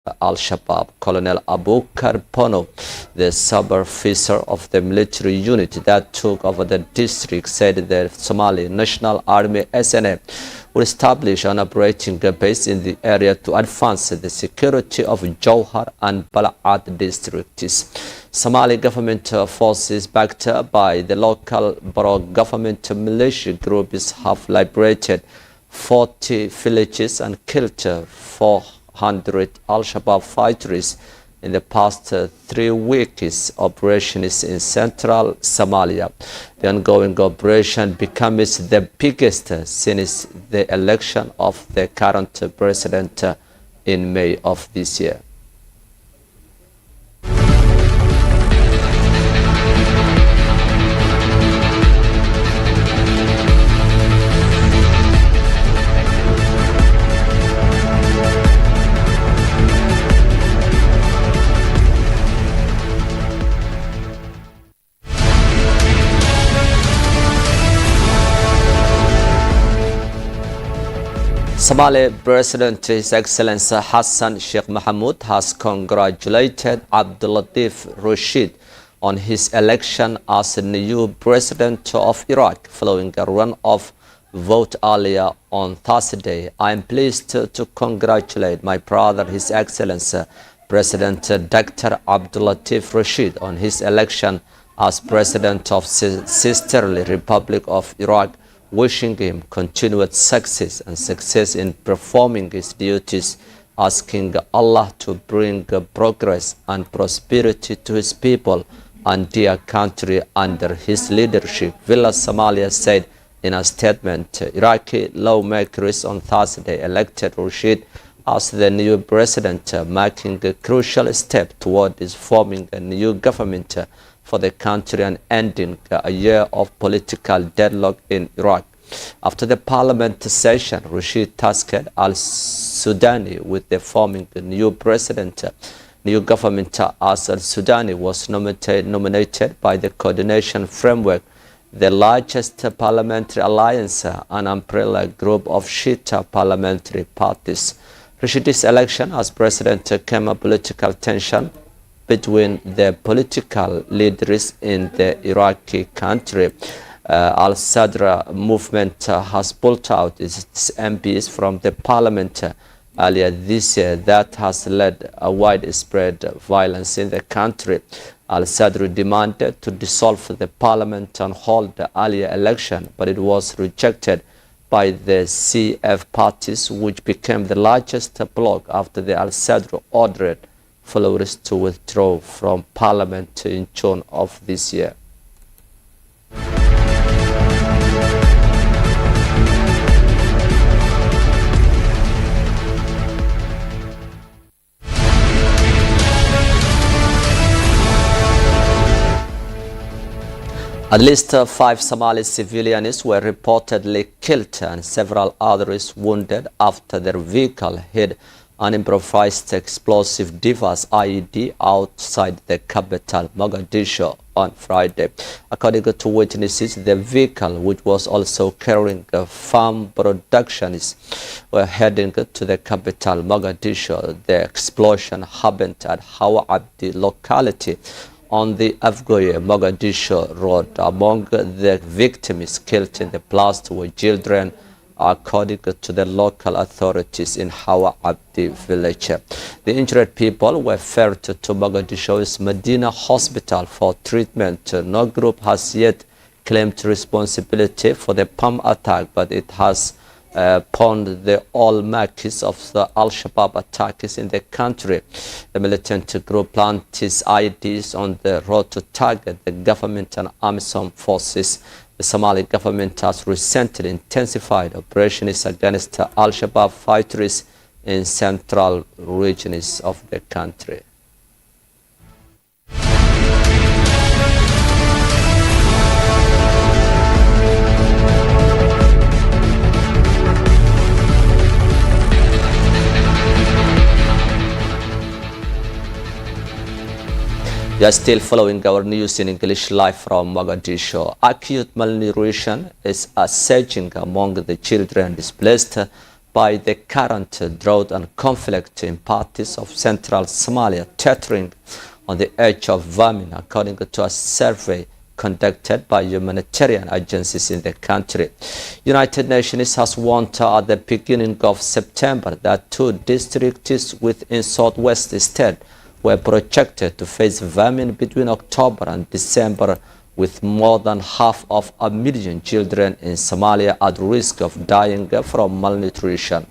Al-Shabaab. Colonel Abu Karpono, the sub-officer of the military unit that took over the district, said the Somali National Army SNA will establish an operating base in the area to advance the security of Jowhar and Balad districts. Somali government forces backed by the local borough government militia groups have liberated 40 villages and killed 400 Al-Shabaab fighters in the past 3 weeks. Operation is in central Somalia. The ongoing operation becomes the biggest since the election of the current president in May of this year. Somali President His Excellency Hassan Sheikh Mohamud has congratulated Abdul Latif Rashid on his election as the new president of Iraq following a run-off vote earlier on Thursday. I am pleased to congratulate my brother, His Excellency President Dr. Abdul Latif Rashid, on his election as president of Sisterly Republic of Iraq, wishing him continued success in performing his duties, asking Allah to bring progress and prosperity to his people and dear country under his leadership. Villa Somalia said in a statement. Iraqi lawmakers on Thursday elected Rashid as the new president, marking a crucial step toward forming a new government for the country and ending a year of political deadlock in Iraq. After the parliament session, Rashid tasked al-Sudani with forming a new new government as al-Sudani was nominated by the coordination framework, the largest parliamentary alliance, an umbrella group of Shia parliamentary parties. Rashid's election as president came a political tension between the political leaders in the Iraqi country. Al-Sadr movement has pulled out its MPs from the parliament earlier this year. That has led a widespread violence in the country. Al-Sadr demanded to dissolve the parliament and hold the earlier election, but it was rejected by the CF parties, which became the largest bloc after the Al-Sadr ordered followers to withdraw from parliament in June of this year. At least 5 Somali civilians were reportedly killed and several others wounded after their vehicle hit an improvised explosive device IED outside the capital, Mogadishu, on Friday. According to witnesses, the vehicle, which was also carrying farm productions, were heading to the capital, Mogadishu. The explosion happened at Hawa Abdi locality on the Afgoye-Mogadishu road. Among the victims killed in the blast were children, according to the local authorities in Hawa Abdi village. The injured people were ferried to Mogadishu's Medina Hospital for treatment. No group has yet claimed responsibility for the bomb attack, but it has pawned the all marks of the Al-Shabaab attacks in the country. The militant group planted its IEDs on the road to target the government and armed forces. The Somali government has recently intensified operations against Al-Shabaab fighters in central regions of the country. You are still following our news in English live from Mogadishu. Acute malnutrition is surging among the children displaced by the current drought and conflict in parts of central Somalia, teetering on the edge of famine, according to a survey conducted by humanitarian agencies in the country. United Nations has warned at the beginning of September that 2 districts within southwest state were projected to face famine between October and December, with more than 500,000 children in Somalia at risk of dying from malnutrition.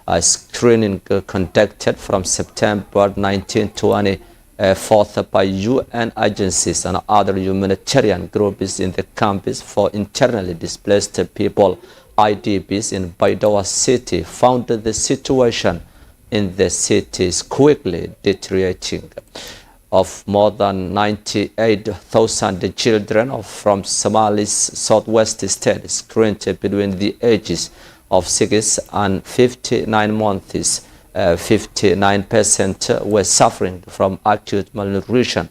A screening conducted from September 1920 forth by UN agencies and other humanitarian groups in the camps for internally displaced people, IDPs, in Baidoa city, found the situation in the city is quickly deteriorating. Of more than 98,000 children from Somalia's southwest state screened between the ages of 6 and 59 months, 59% were suffering from acute malnutrition,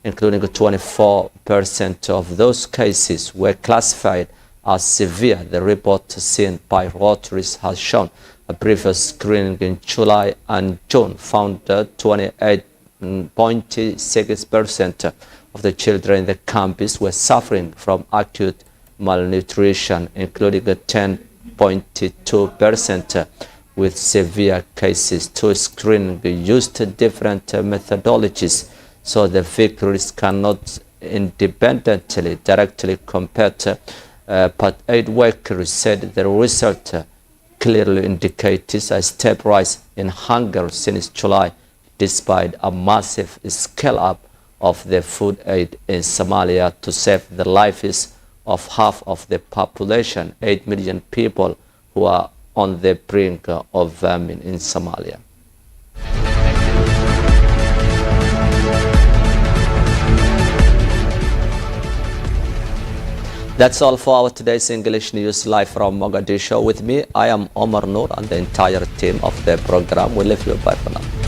including 24% of those cases were classified as severe. The report seen by Reuters has shown a previous screening in July and June found 28.6% of the children in the campus were suffering from acute malnutrition, including 10.2% with severe cases. To screening used different methodologies, so the figures cannot independently directly compared, but aid workers said the result clearly indicates a step rise in hunger since July, despite a massive scale-up of the food aid in Somalia to save the lives of half of the population, 8 million people who are on the brink of famine in Somalia. That's all for our today's English news live from Mogadishu. With me, I am Omar Noor, and the entire team of the program. We leave you bye for now.